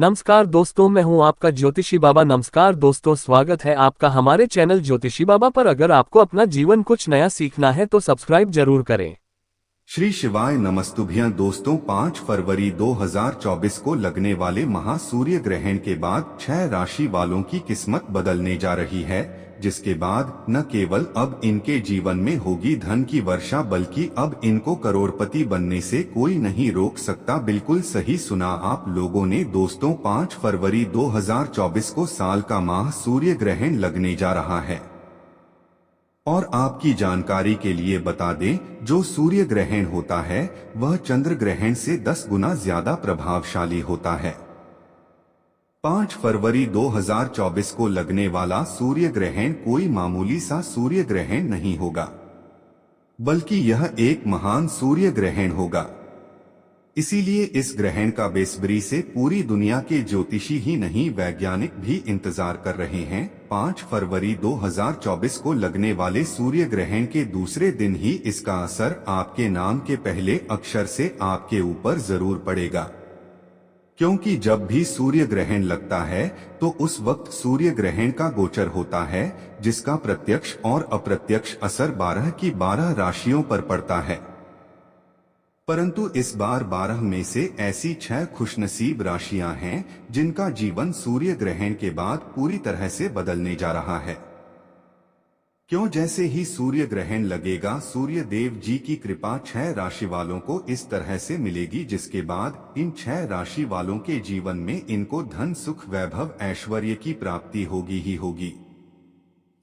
नमस्कार दोस्तों, मैं हूं आपका ज्योतिषी बाबा। नमस्कार दोस्तों, स्वागत है आपका हमारे चैनल ज्योतिषी बाबा पर। अगर आपको अपना जीवन कुछ नया सीखना है तो सब्सक्राइब जरूर करें। श्री शिवाय नमस्तुभ्यं दोस्तों, 5 फरवरी 2024 को लगने वाले महासूर्य ग्रहण के बाद 6 राशि वालों की किस्मत बदलने जा रही है, जिसके बाद न केवल अब इनके जीवन में होगी धन की वर्षा, बल्कि अब इनको करोड़पति बनने से कोई नहीं रोक सकता। बिल्कुल सही सुना आप लोगों ने दोस्तों, 5 फरवरी 2024 को साल का माह सूर्य ग्रहण लगने जा रहा है। और आपकी जानकारी के लिए बता दें, जो सूर्य ग्रहण होता है वह चंद्र ग्रहण से 10 गुना ज्यादा प्रभावशाली होता है। 5 फरवरी 2024 को लगने वाला सूर्य ग्रहण कोई मामूली सा सूर्य ग्रहण नहीं होगा, बल्कि यह एक महान सूर्य ग्रहण होगा। इसीलिए इस ग्रहण का बेसब्री से पूरी दुनिया के ज्योतिषी ही नहीं, वैज्ञानिक भी इंतजार कर रहे हैं। 5 फरवरी 2024 को लगने वाले सूर्य ग्रहण के दूसरे दिन ही इसका असर आपके नाम के पहले अक्षर से आपके ऊपर जरूर पड़ेगा, क्योंकि जब भी सूर्य ग्रहण लगता है तो उस वक्त सूर्य ग्रहण का गोचर होता है, जिसका प्रत्यक्ष और अप्रत्यक्ष असर 12 की 12 राशियों पर पड़ता है। परंतु इस बार 12 में से ऐसी 6 खुशनसीब राशियां हैं जिनका जीवन सूर्य ग्रहण के बाद पूरी तरह से बदलने जा रहा है। क्यों? जैसे ही सूर्य ग्रहण लगेगा, सूर्य देव जी की कृपा 6 राशि वालों को इस तरह से मिलेगी, जिसके बाद इन 6 राशि वालों के जीवन में इनको धन, सुख, वैभव, ऐश्वर्य की प्राप्ति होगी ही होगी।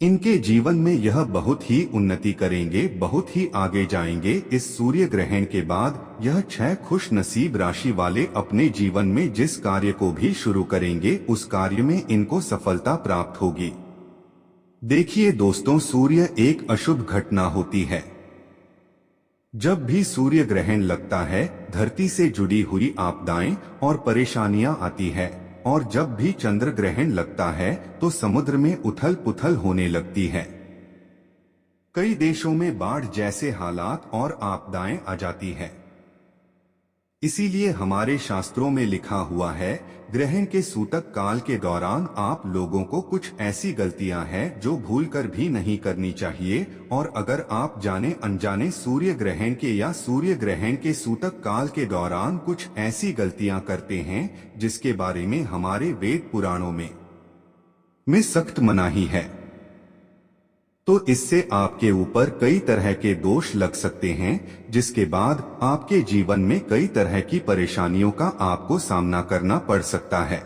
इनके जीवन में यह बहुत ही उन्नति करेंगे, बहुत ही आगे जाएंगे। इस सूर्य ग्रहण के बाद यह 6 खुश नसीब राशि वाले अपने जीवन में जिस कार्य को भी शुरू करेंगे, उस कार्य में इनको सफलता प्राप्त होगी। देखिए दोस्तों, सूर्य एक अशुभ घटना होती है। जब भी सूर्य ग्रहण लगता है, धरती से जुड़ी हुई आपदाएं और परेशानियां आती है, और जब भी चंद्र ग्रहण लगता है तो समुद्र में उथल पुथल होने लगती है। कई देशों में बाढ़ जैसे हालात और आपदाएं आ जाती है। इसीलिए हमारे शास्त्रों में लिखा हुआ है, ग्रहण के सूतक काल के दौरान आप लोगों को कुछ ऐसी गलतियां हैं जो भूलकर भी नहीं करनी चाहिए। और अगर आप जाने अनजाने सूर्य ग्रहण के या सूर्य ग्रहण के सूतक काल के दौरान कुछ ऐसी गलतियां करते हैं जिसके बारे में हमारे वेद पुराणों में सख्त मनाही है, तो इससे आपके ऊपर कई तरह के दोष लग सकते हैं, जिसके बाद आपके जीवन में कई तरह की परेशानियों का आपको सामना करना पड़ सकता है।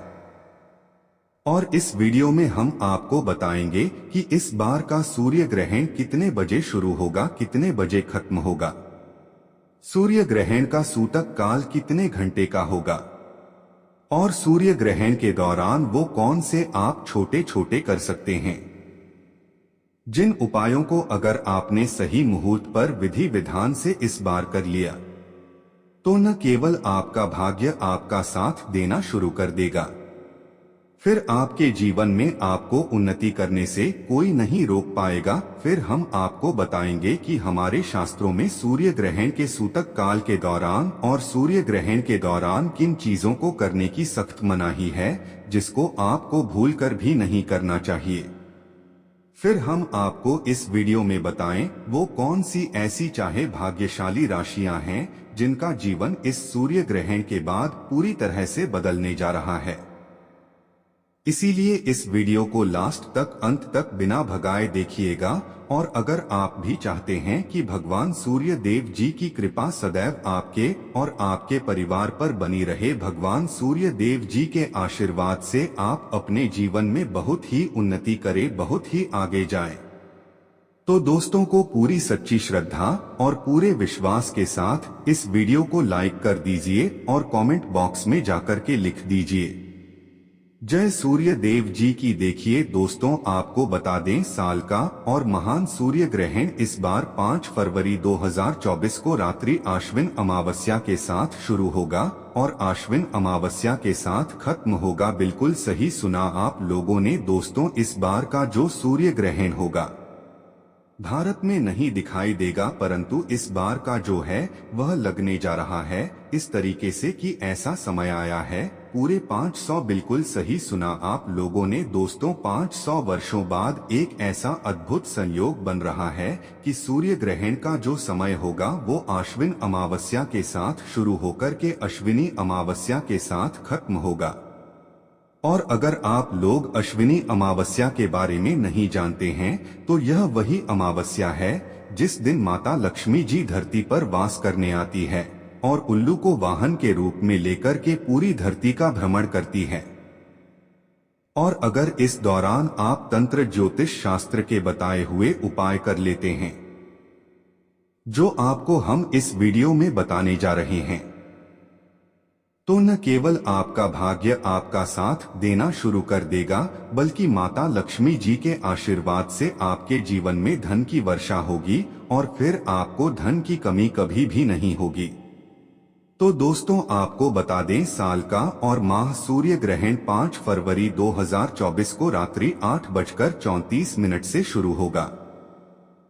और इस वीडियो में हम आपको बताएंगे कि इस बार का सूर्य ग्रहण कितने बजे शुरू होगा, कितने बजे खत्म होगा, सूर्य ग्रहण का सूतक काल कितने घंटे का होगा, और सूर्य ग्रहण के दौरान वो कौन से आप छोटे छोटे कर सकते हैं, जिन उपायों को अगर आपने सही मुहूर्त पर विधि विधान से इस बार कर लिया तो न केवल आपका भाग्य आपका साथ देना शुरू कर देगा, फिर आपके जीवन में आपको उन्नति करने से कोई नहीं रोक पाएगा। फिर हम आपको बताएंगे कि हमारे शास्त्रों में सूर्य ग्रहण के सूतक काल के दौरान और सूर्य ग्रहण के दौरान किन चीजों को करने की सख्त मनाही है, जिसको आपको भूलकर भी नहीं करना चाहिए। फिर हम आपको इस वीडियो में बताएं वो कौन सी ऐसी चाहे भाग्यशाली राशियां हैं जिनका जीवन इस सूर्य ग्रहण के बाद पूरी तरह से बदलने जा रहा है। इसीलिए इस वीडियो को लास्ट तक, अंत तक बिना भगाए देखिएगा। और अगर आप भी चाहते हैं कि भगवान सूर्य देव जी की कृपा सदैव आपके और आपके परिवार पर बनी रहे, भगवान सूर्य देव जी के आशीर्वाद से आप अपने जीवन में बहुत ही उन्नति करें, बहुत ही आगे जाएं, तो दोस्तों को पूरी सच्ची श्रद्धा और पूरे विश्वास के साथ इस वीडियो को लाइक कर दीजिए और कमेंट बॉक्स में जाकर के लिख दीजिए, जय सूर्य देव जी की। देखिए दोस्तों, आपको बता दें, साल का और महान सूर्य ग्रहण इस बार 5 फरवरी 2024 को रात्रि आश्विन अमावस्या के साथ शुरू होगा और आश्विन अमावस्या के साथ खत्म होगा। बिल्कुल सही सुना आप लोगों ने दोस्तों, इस बार का जो सूर्य ग्रहण होगा भारत में नहीं दिखाई देगा, परंतु इस बार का जो है वह लगने जा रहा है इस तरीके से कि ऐसा समय आया है पूरे 500 बिल्कुल सही सुना आप लोगों ने दोस्तों। 500 वर्षों बाद एक ऐसा अद्भुत संयोग बन रहा है कि सूर्य ग्रहण का जो समय होगा वो आश्विन अमावस्या के साथ शुरू होकर के अश्विनी अमावस्या के साथ खत्म होगा। और अगर आप लोग अश्विनी अमावस्या के बारे में नहीं जानते हैं तो यह वही अमावस्या है जिस दिन माता लक्ष्मी जी धरती पर वास करने आती है और उल्लू को वाहन के रूप में लेकर के पूरी धरती का भ्रमण करती है। और अगर इस दौरान आप तंत्र ज्योतिष शास्त्र के बताए हुए उपाय कर लेते हैं जो आपको हम इस वीडियो में बताने जा रहे हैं तो न केवल आपका भाग्य आपका साथ देना शुरू कर देगा बल्कि माता लक्ष्मी जी के आशीर्वाद से आपके जीवन में धन की वर्षा होगी और फिर आपको धन की कमी कभी भी नहीं होगी। तो दोस्तों आपको बता दें साल का और माह सूर्य ग्रहण 5 फरवरी 2024 को रात्रि 8:34 से शुरू होगा।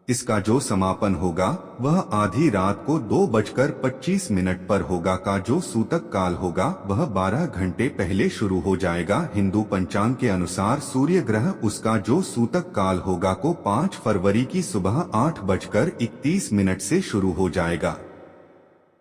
इसका जो समापन होगा वह आधी रात को 2:25 पर होगा। का जो सूतक काल होगा वह 12 घंटे पहले शुरू हो जाएगा। हिंदू पंचांग के अनुसार सूर्य ग्रह उसका जो सूतक काल होगा को 5 फरवरी की सुबह 8:31 से शुरू हो जाएगा।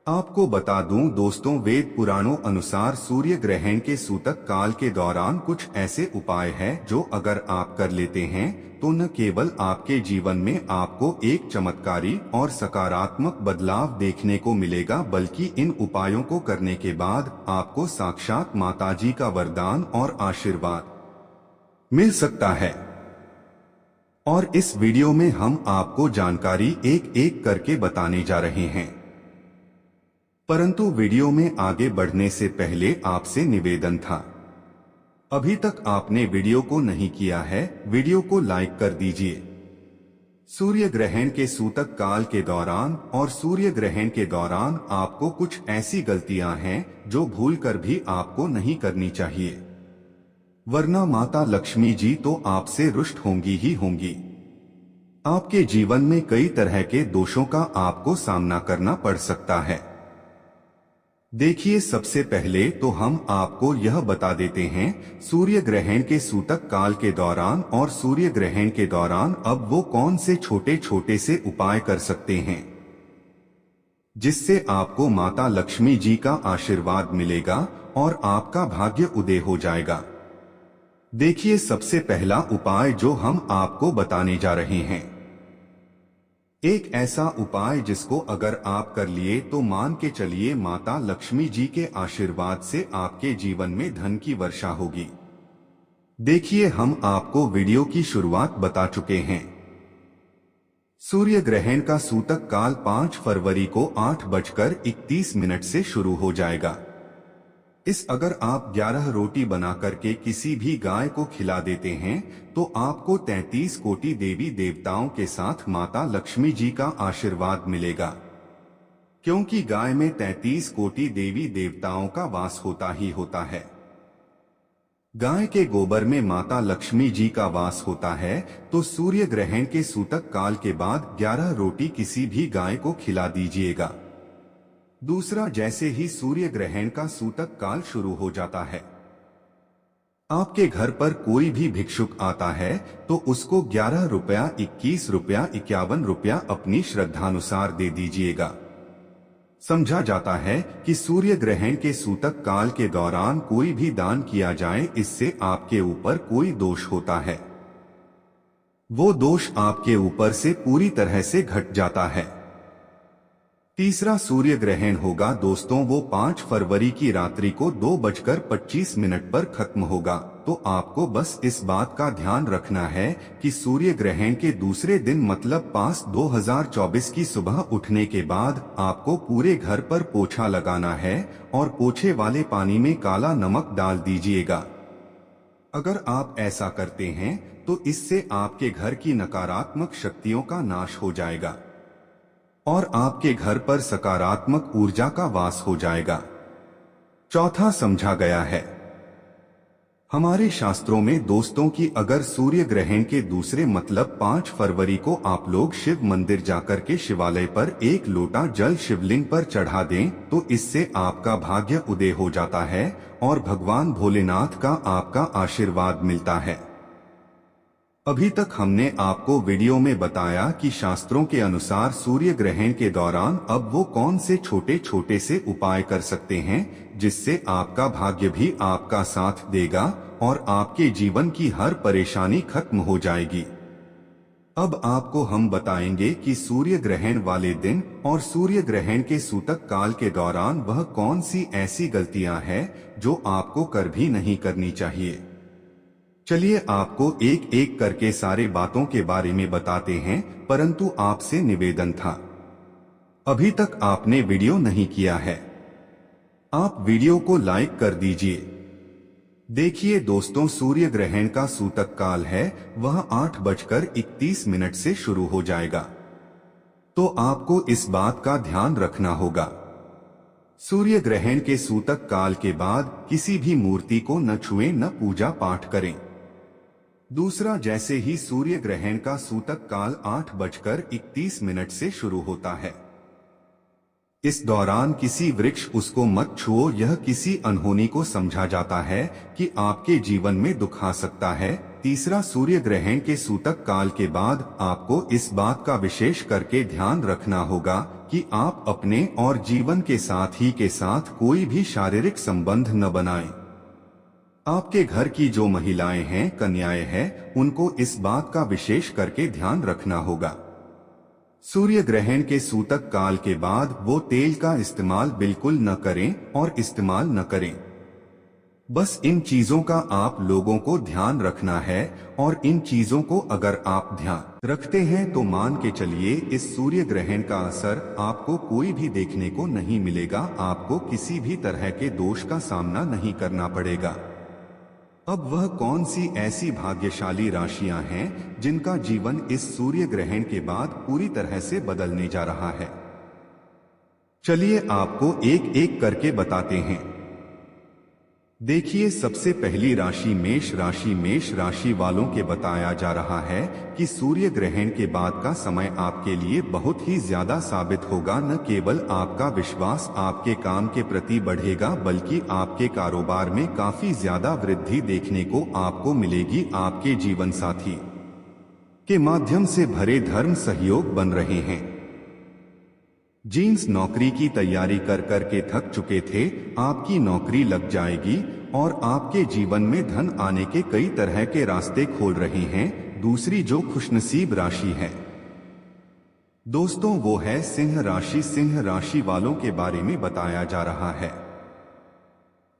आपको बता दूं दोस्तों वेद पुराणों अनुसार सूर्य ग्रहण के सूतक काल के दौरान कुछ ऐसे उपाय हैं जो अगर आप कर लेते हैं तो न केवल आपके जीवन में आपको एक चमत्कारी और सकारात्मक बदलाव देखने को मिलेगा बल्कि इन उपायों को करने के बाद आपको साक्षात माताजी का वरदान और आशीर्वाद मिल सकता है। और इस वीडियो में हम आपको जानकारी एक एक करके बताने जा रहे हैं। परंतु वीडियो में आगे बढ़ने से पहले आपसे निवेदन था, अभी तक आपने वीडियो को नहीं किया है वीडियो को लाइक कर दीजिए। सूर्य ग्रहण के सूतक काल के दौरान और सूर्य ग्रहण के दौरान आपको कुछ ऐसी गलतियां हैं जो भूलकर भी आपको नहीं करनी चाहिए, वरना माता लक्ष्मी जी तो आपसे रुष्ट होंगी ही होंगी। आपके जीवन में कई तरह के दोषों का आपको सामना करना पड़ सकता है। देखिए सबसे पहले तो हम आपको यह बता देते हैं सूर्य ग्रहण के सूतक काल के दौरान और सूर्य ग्रहण के दौरान अब वो कौन से छोटे छोटे से उपाय कर सकते हैं जिससे आपको माता लक्ष्मी जी का आशीर्वाद मिलेगा और आपका भाग्य उदय हो जाएगा। देखिए सबसे पहला उपाय जो हम आपको बताने जा रहे हैं, एक ऐसा उपाय जिसको अगर आप कर लिए तो मान के चलिए माता लक्ष्मी जी के आशीर्वाद से आपके जीवन में धन की वर्षा होगी। देखिए हम आपको वीडियो की शुरुआत बता चुके हैं। सूर्य ग्रहण का सूतक काल 5 फरवरी को 8:31 से शुरू हो जाएगा। इस अगर आप 11 रोटी बना करके किसी भी गाय को खिला देते हैं तो आपको 33 कोटि देवी देवताओं के साथ माता लक्ष्मी जी का आशीर्वाद मिलेगा, क्योंकि गाय में 33 कोटि देवी देवताओं का वास होता ही होता है। गाय के गोबर में माता लक्ष्मी जी का वास होता है। तो सूर्य ग्रहण के सूतक काल के बाद 11 रोटी किसी भी गाय को खिला दीजिएगा। दूसरा, जैसे ही सूर्य ग्रहण का सूतक काल शुरू हो जाता है आपके घर पर कोई भी भिक्षुक आता है तो उसको 11 रुपया, 21 रुपया, 51 रुपया अपनी श्रद्धानुसार दे दीजिएगा। समझा जाता है कि सूर्य ग्रहण के सूतक काल के दौरान कोई भी दान किया जाए इससे आपके ऊपर कोई दोष होता है, वो दोष आपके ऊपर से पूरी तरह से घट जाता है। तीसरा सूर्य ग्रहण होगा दोस्तों वो 5 फरवरी की रात्रि को 2:25 पर खत्म होगा। तो आपको बस इस बात का ध्यान रखना है कि सूर्य ग्रहण के दूसरे दिन मतलब 5/2024 की सुबह उठने के बाद आपको पूरे घर पर पोछा लगाना है और पोछे वाले पानी में काला नमक डाल दीजिएगा। अगर आप ऐसा करते हैं तो इससे आपके घर की नकारात्मक शक्तियों का नाश हो जाएगा और आपके घर पर सकारात्मक ऊर्जा का वास हो जाएगा। चौथा समझा गया है। हमारे शास्त्रों में दोस्तों की अगर सूर्य ग्रहण के दूसरे मतलब 5 फरवरी को आप लोग शिव मंदिर जाकर के शिवालय पर एक लोटा जल शिवलिंग पर चढ़ा दें तो इससे आपका भाग्य उदय हो जाता है और भगवान भोलेनाथ का आपका आशीर्वाद मिलता है। अभी तक हमने आपको वीडियो में बताया कि शास्त्रों के अनुसार सूर्य ग्रहण के दौरान अब वो कौन से छोटे छोटे से उपाय कर सकते हैं जिससे आपका भाग्य भी आपका साथ देगा और आपके जीवन की हर परेशानी खत्म हो जाएगी। अब आपको हम बताएंगे कि सूर्य ग्रहण वाले दिन और सूर्य ग्रहण के सूतक काल के दौरान वह कौन सी ऐसी गलतियां हैं जो आपको कर भी नहीं करनी चाहिए। चलिए आपको एक एक करके सारे बातों के बारे में बताते हैं, परंतु आपसे निवेदन था, अभी तक आपने वीडियो नहीं किया है, आप वीडियो को लाइक कर दीजिए। देखिए दोस्तों, सूर्य ग्रहण का सूतक काल है वह 8:31 से शुरू हो जाएगा, तो आपको इस बात का ध्यान रखना होगा। सूर्य ग्रहण के सूतक काल के बाद किसी भी मूर्ति को न छुएं न पूजा पाठ करें। दूसरा, जैसे ही सूर्य ग्रहण का सूतक काल 8:31 से शुरू होता है, इस दौरान किसी वृक्ष उसको मत छुओ। यह किसी अनहोनी को समझा जाता है कि आपके जीवन में दुख आ सकता है। तीसरा, सूर्य ग्रहण के सूतक काल के बाद आपको इस बात का विशेष करके ध्यान रखना होगा कि आप अपने और जीवन के साथी के साथ कोई भी शारीरिक संबंध न बनाएं। आपके घर की जो महिलाएं हैं, कन्याएं हैं, उनको इस बात का विशेष करके ध्यान रखना होगा। सूर्य ग्रहण के सूतक काल के बाद वो तेल का इस्तेमाल बिल्कुल न करें और इस्तेमाल न करें। बस इन चीजों का आप लोगों को ध्यान रखना है और इन चीजों को अगर आप ध्यान रखते हैं तो मान के चलिए इस सूर्य ग्रहण का असर आपको कोई भी देखने को नहीं मिलेगा, आपको किसी भी तरह के दोष का सामना नहीं करना पड़ेगा। अब वह कौन सी ऐसी भाग्यशाली राशियां हैं जिनका जीवन इस सूर्य ग्रहण के बाद पूरी तरह से बदलने जा रहा है, चलिए आपको एक एक करके बताते हैं। देखिए, सबसे पहली राशि मेष राशि। मेष राशि वालों के बताया जा रहा है कि सूर्य ग्रहण के बाद का समय आपके लिए बहुत ही ज्यादा साबित होगा। न केवल आपका विश्वास आपके काम के प्रति बढ़ेगा बल्कि आपके कारोबार में काफी ज्यादा वृद्धि देखने को आपको मिलेगी। आपके जीवन साथी के माध्यम से भरे धर्म सहयोग बन रहे हैं। जिन्स नौकरी की तैयारी कर कर के थक चुके थे, आपकी नौकरी लग जाएगी और आपके जीवन में धन आने के कई तरह के रास्ते खोल रहे हैं। दूसरी जो खुशनसीब राशि है दोस्तों, वो है सिंह राशि। सिंह राशि वालों के बारे में बताया जा रहा है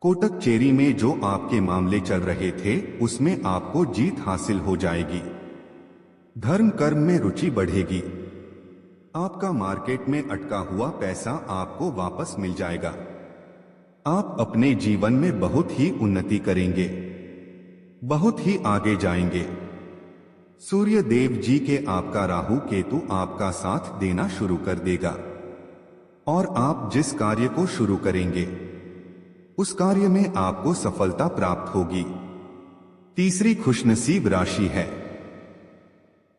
कोटक चेरी में जो आपके मामले चल रहे थे उसमें आपको जीत हासिल हो जाएगी। धर्म कर्म में रुचि बढ़ेगी। आपका मार्केट में अटका हुआ पैसा आपको वापस मिल जाएगा। आप अपने जीवन में बहुत ही उन्नति करेंगे, बहुत ही आगे जाएंगे। सूर्य देव जी के आपका राहु केतु आपका साथ देना शुरू कर देगा और आप जिस कार्य को शुरू करेंगे उस कार्य में आपको सफलता प्राप्त होगी। तीसरी खुशनसीब राशि है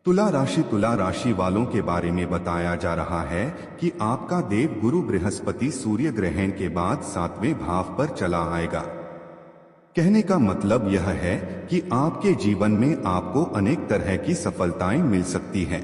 तुला राशि। तुला राशि वालों के बारे में बताया जा रहा है कि आपका देव गुरु बृहस्पति सूर्य ग्रहण के बाद 7वें भाव पर चला आएगा। कहने का मतलब यह है कि आपके जीवन में आपको अनेक तरह की सफलताएं मिल सकती हैं।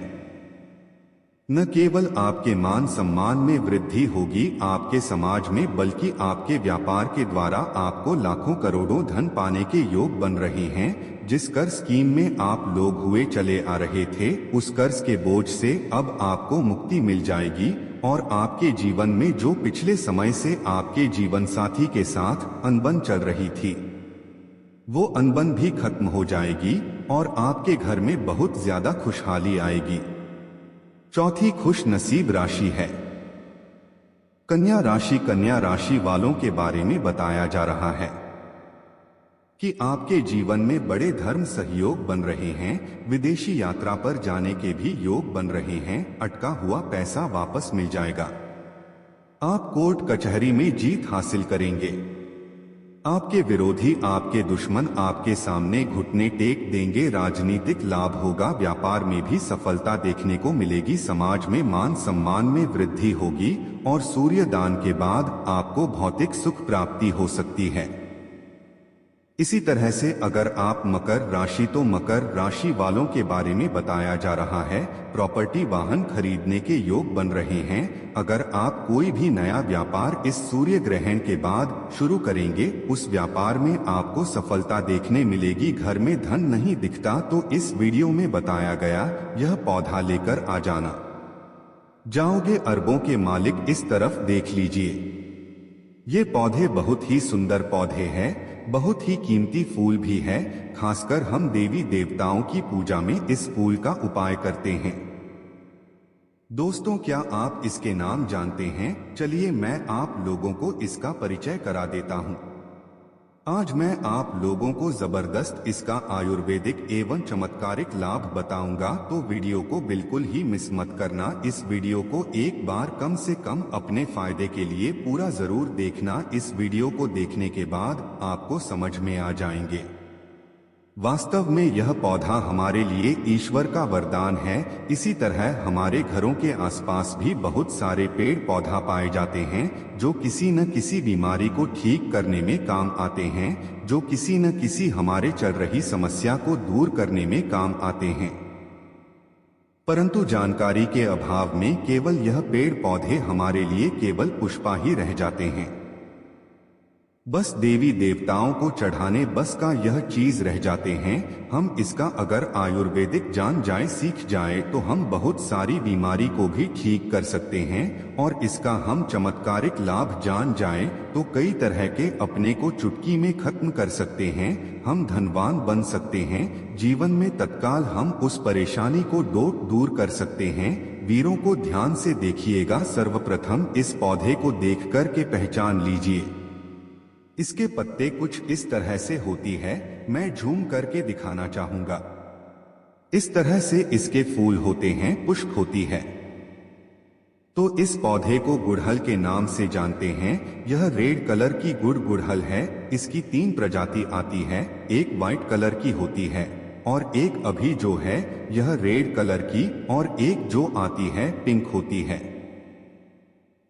न केवल आपके मान सम्मान में वृद्धि होगी आपके समाज में, बल्कि आपके व्यापार के द्वारा आपको लाखों करोड़ों धन पाने के योग बन रहे हैं। जिस कर्ज स्कीम में आप लोग हुए चले आ रहे थे उस कर्ज के बोझ से अब आपको मुक्ति मिल जाएगी और आपके जीवन में जो पिछले समय से आपके जीवन साथी के साथ अनबन चल रही थी वो अनबन भी खत्म हो जाएगी और आपके घर में बहुत ज्यादा खुशहाली आएगी। चौथी खुश नसीब राशि है कन्या राशि। कन्या राशि वालों के बारे में बताया जा रहा है कि आपके जीवन में बड़े धर्म सहयोग बन रहे हैं। विदेशी यात्रा पर जाने के भी योग बन रहे हैं। अटका हुआ पैसा वापस मिल जाएगा। आप कोर्ट कचहरी में जीत हासिल करेंगे। आपके विरोधी, आपके दुश्मन आपके सामने घुटने टेक देंगे। राजनीतिक लाभ होगा, व्यापार में भी सफलता देखने को मिलेगी, समाज में मान सम्मान में वृद्धि होगी और सूर्य दान के बाद आपको भौतिक सुख प्राप्ति हो सकती है। इसी तरह से अगर आप मकर राशि, तो मकर राशि वालों के बारे में बताया जा रहा है, प्रॉपर्टी वाहन खरीदने के योग बन रहे हैं। अगर आप कोई भी नया व्यापार इस सूर्य ग्रहण के बाद शुरू करेंगे, उस व्यापार में आपको सफलता देखने मिलेगी। घर में धन नहीं दिखता तो इस वीडियो में बताया गया यह पौधा लेकर आ जाना, जाओगे अरबों के मालिक। इस तरफ देख लीजिए, ये पौधे बहुत ही सुंदर पौधे हैं, बहुत ही कीमती फूल भी है। खासकर हम देवी देवताओं की पूजा में इस फूल का उपाय करते हैं। दोस्तों, क्या आप इसके नाम जानते हैं? चलिए मैं आप लोगों को इसका परिचय करा देता हूं। आज मैं आप लोगों को जबरदस्त इसका आयुर्वेदिक एवं चमत्कारिक लाभ बताऊंगा, तो वीडियो को बिल्कुल ही मिस मत करना। इस वीडियो को एक बार कम से कम अपने फायदे के लिए पूरा जरूर देखना। इस वीडियो को देखने के बाद आपको समझ में आ जाएंगे। वास्तव में यह पौधा हमारे लिए ईश्वर का वरदान है। इसी तरह हमारे घरों के आसपास भी बहुत सारे पेड़ पौधा पाए जाते हैं जो किसी न किसी बीमारी को ठीक करने में काम आते हैं, जो किसी न किसी हमारे चल रही समस्या को दूर करने में काम आते हैं। परंतु जानकारी के अभाव में केवल यह पेड़ पौधे हमारे लिए केवल पुष्पा ही रह जाते हैं। बस देवी देवताओं को चढ़ाने बस का यह चीज रह जाते हैं। हम इसका अगर आयुर्वेदिक जान जाए, सीख जाए, तो हम बहुत सारी बीमारी को भी ठीक कर सकते हैं। और इसका हम चमत्कारिक लाभ जान जाए तो कई तरह के अपने को चुटकी में खत्म कर सकते हैं। हम धनवान बन सकते हैं। जीवन में तत्काल हम उस परेशानी को दूर कर सकते हैं। वीरों को ध्यान से देखिएगा। सर्वप्रथम इस पौधे को देख कर के पहचान लीजिए। इसके पत्ते कुछ इस तरह से होती है, मैं झूम करके दिखाना चाहूंगा। इस तरह से इसके फूल होते हैं, पुष्प होती है। तो इस पौधे को गुड़हल के नाम से जानते हैं। यह रेड कलर की गुड़हल है। इसकी 3 प्रजाति आती है, एक व्हाइट कलर की होती है और एक अभी जो है यह रेड कलर की, और एक जो आती है पिंक होती है।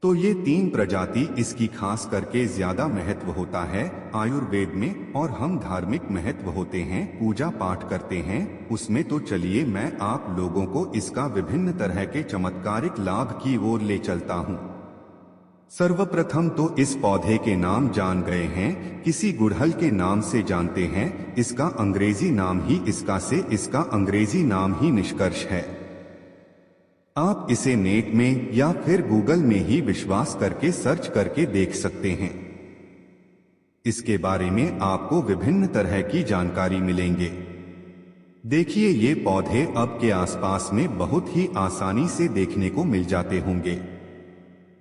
तो ये 3 प्रजाति इसकी खास करके ज्यादा महत्व होता है आयुर्वेद में, और हम धार्मिक महत्व होते हैं, पूजा पाठ करते हैं उसमें। तो चलिए मैं आप लोगों को इसका विभिन्न तरह के चमत्कारिक लाभ की ओर ले चलता हूँ। सर्वप्रथम तो इस पौधे के नाम जान गए हैं, किसी गुड़हल के नाम से जानते हैं। इसका अंग्रेजी नाम ही इसका अंग्रेजी नाम ही निष्कर्ष है। आप इसे नेट में या फिर गूगल में ही विश्वास करके सर्च करके देख सकते हैं। इसके बारे में आपको विभिन्न तरह की जानकारी मिलेंगे। देखिए, ये पौधे अब के आसपास में बहुत ही आसानी से देखने को मिल जाते होंगे।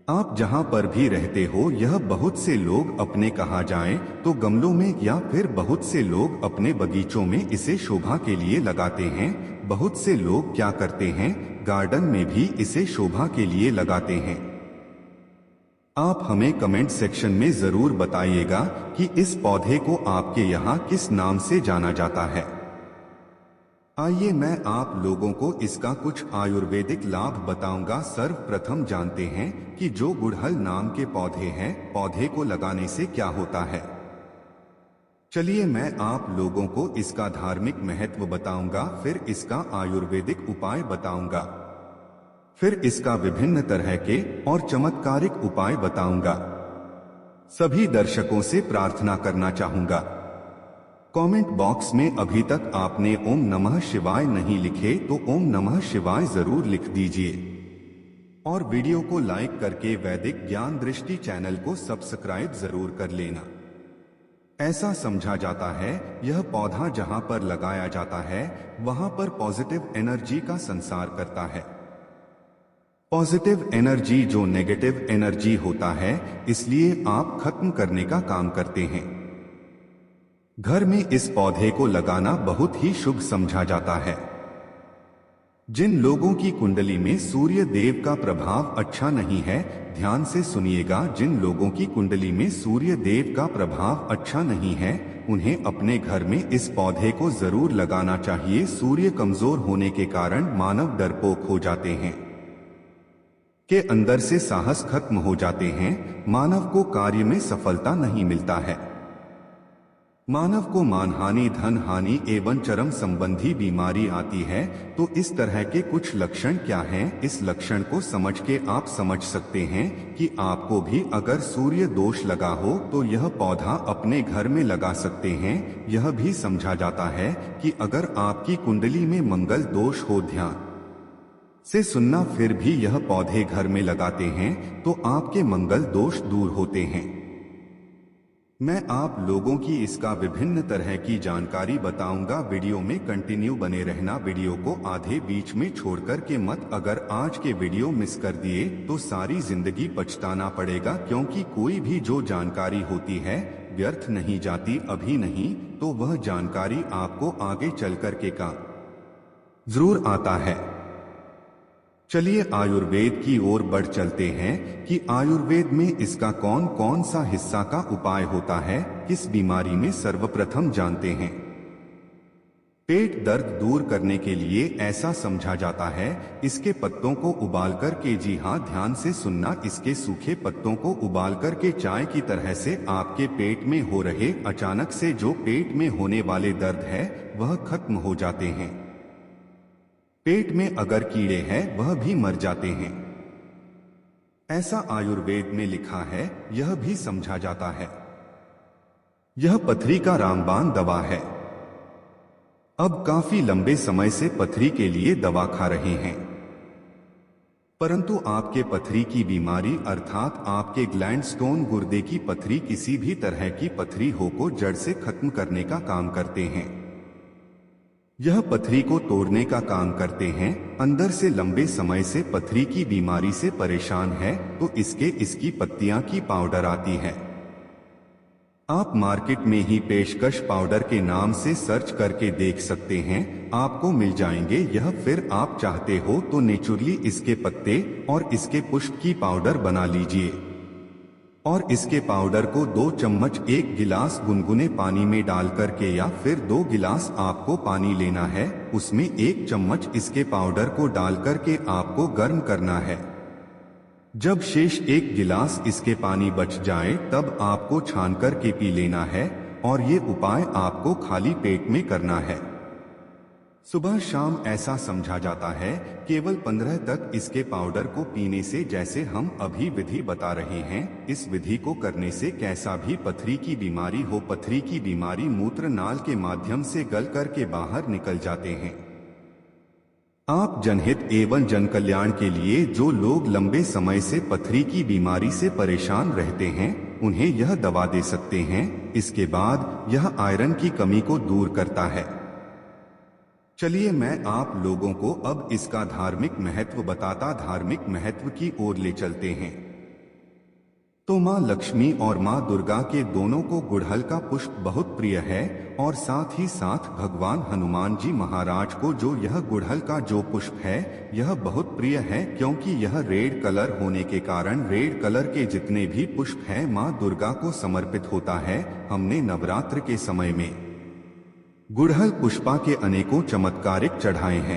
आप जहां पर भी रहते हो, यह बहुत से लोग अपने कहा जाए तो गमलों में या फिर बहुत से लोग अपने बगीचों में इसे शोभा के लिए लगाते हैं। बहुत से लोग क्या करते हैं, गार्डन में भी इसे शोभा के लिए लगाते हैं। आप हमें कमेंट सेक्शन में जरूर बताइएगा कि इस पौधे को आपके यहाँ किस नाम से जाना जाता है। आइए मैं आप लोगों को इसका कुछ आयुर्वेदिक लाभ बताऊंगा। सर्वप्रथम जानते हैं कि जो गुड़हल नाम के पौधे हैं, पौधे को लगाने से क्या होता है। चलिए मैं आप लोगों को इसका धार्मिक महत्व बताऊंगा, फिर इसका आयुर्वेदिक उपाय बताऊंगा, फिर इसका विभिन्न तरह के और चमत्कारिक उपाय बताऊंगा। सभी दर्शकों से प्रार्थना करना चाहूंगा, कमेंट बॉक्स में अभी तक आपने ओम नमः शिवाय नहीं लिखे तो ओम नमः शिवाय जरूर लिख दीजिए और वीडियो को लाइक करके वैदिक ज्ञान दृष्टि चैनल को सब्सक्राइब जरूर कर लेना। ऐसा समझा जाता है यह पौधा जहां पर लगाया जाता है वहां पर पॉजिटिव एनर्जी का संसार करता है। पॉजिटिव एनर्जी जो नेगेटिव एनर्जी होता है, इसलिए आप खत्म करने का काम करते हैं। घर में इस पौधे को लगाना बहुत ही शुभ समझा जाता है। जिन लोगों की कुंडली में सूर्य देव का प्रभाव अच्छा नहीं है, ध्यान से सुनिएगा, जिन लोगों की कुंडली में सूर्य देव का प्रभाव अच्छा नहीं है उन्हें अपने घर में इस पौधे को जरूर लगाना चाहिए। सूर्य कमजोर होने के कारण मानव डरपोक हो जाते हैं, के अंदर से साहस खत्म हो जाते हैं, मानव को कार्य में सफलता नहीं मिलता है। मानव को मानहानि, धन हानि एवं चरम संबंधी बीमारी आती है। तो इस तरह के कुछ लक्षण क्या हैं? इस लक्षण को समझ के आप समझ सकते हैं कि आपको भी अगर सूर्य दोष लगा हो तो यह पौधा अपने घर में लगा सकते हैं। यह भी समझा जाता है कि अगर आपकी कुंडली में मंगल दोष हो, ध्यान से सुनना, फिर भी यह पौधे घर में लगाते हैं तो आपके मंगल दोष दूर होते हैं। मैं आप लोगों की इसका विभिन्न तरह की जानकारी बताऊंगा। वीडियो में कंटिन्यू बने रहना, वीडियो को आधे बीच में छोड़कर के मत। अगर आज के वीडियो मिस कर दिए तो सारी जिंदगी पछताना पड़ेगा, क्योंकि कोई भी जो जानकारी होती है व्यर्थ नहीं जाती। अभी नहीं तो वह जानकारी आपको आगे चल कर के काम जरूर आता है। चलिए आयुर्वेद की ओर बढ़ चलते हैं कि आयुर्वेद में इसका कौन कौन सा हिस्सा का उपाय होता है, किस बीमारी में सर्वप्रथम जानते हैं। पेट दर्द दूर करने के लिए ऐसा समझा जाता है इसके पत्तों को उबाल कर के, जी हाँ ध्यान से सुनना, इसके सूखे पत्तों को उबाल कर के चाय की तरह से आपके पेट में हो रहे अचानक से जो पेट में होने वाले दर्द है वह खत्म हो जाते हैं। पेट में अगर कीड़े हैं वह भी मर जाते हैं, ऐसा आयुर्वेद में लिखा है। यह भी समझा जाता है यह पथरी का रामबाण दवा है। अब काफी लंबे समय से पथरी के लिए दवा खा रहे हैं, परंतु आपके पथरी की बीमारी अर्थात आपके ग्लैंड स्टोन, गुर्दे की पथरी, किसी भी तरह की पथरी हो को जड़ से खत्म करने का काम करते हैं। यह पथरी को तोड़ने का काम करते हैं। अंदर से लंबे समय से पथरी की बीमारी से परेशान है तो इसकी पत्तियां की पाउडर आती है। आप मार्केट में ही पेशकश पाउडर के नाम से सर्च करके देख सकते हैं, आपको मिल जाएंगे यह। फिर आप चाहते हो तो नेचुरली इसके पत्ते और इसके पुष्प की पाउडर बना लीजिए और इसके पाउडर को 2 चम्मच 1 गिलास गुनगुने पानी में डाल करके, या फिर 2 गिलास आपको पानी लेना है, उसमें 1 चम्मच इसके पाउडर को डाल करके आपको गर्म करना है। जब शेष 1 गिलास इसके पानी बच जाए तब आपको छान करके पी लेना है। और ये उपाय आपको खाली पेट में करना है, सुबह शाम, ऐसा समझा जाता है। केवल 15 तक इसके पाउडर को पीने से, जैसे हम अभी विधि बता रहे हैं, इस विधि को करने से कैसा भी पथरी की बीमारी हो, पथरी की बीमारी मूत्र नाल के माध्यम से गल कर के बाहर निकल जाते हैं। आप जनहित एवं जन कल्याण के लिए जो लोग लंबे समय से पथरी की बीमारी से परेशान रहते हैं उन्हें यह दवा दे सकते हैं। इसके बाद यह आयरन की कमी को दूर करता है। चलिए मैं आप लोगों को अब इसका धार्मिक महत्व बताता, धार्मिक महत्व की ओर ले चलते हैं। तो माँ लक्ष्मी और माँ दुर्गा के दोनों को गुड़हल का पुष्प बहुत प्रिय है, और साथ ही साथ भगवान हनुमान जी महाराज को जो यह गुड़हल का जो पुष्प है यह बहुत प्रिय है, क्योंकि यह रेड कलर होने के कारण रेड कलर के जितने भी पुष्प हैं माँ दुर्गा को समर्पित होता है। हमने नवरात्र के समय में गुड़हल पुष्पा के अनेकों चमत्कारिक चढ़ाए हैं।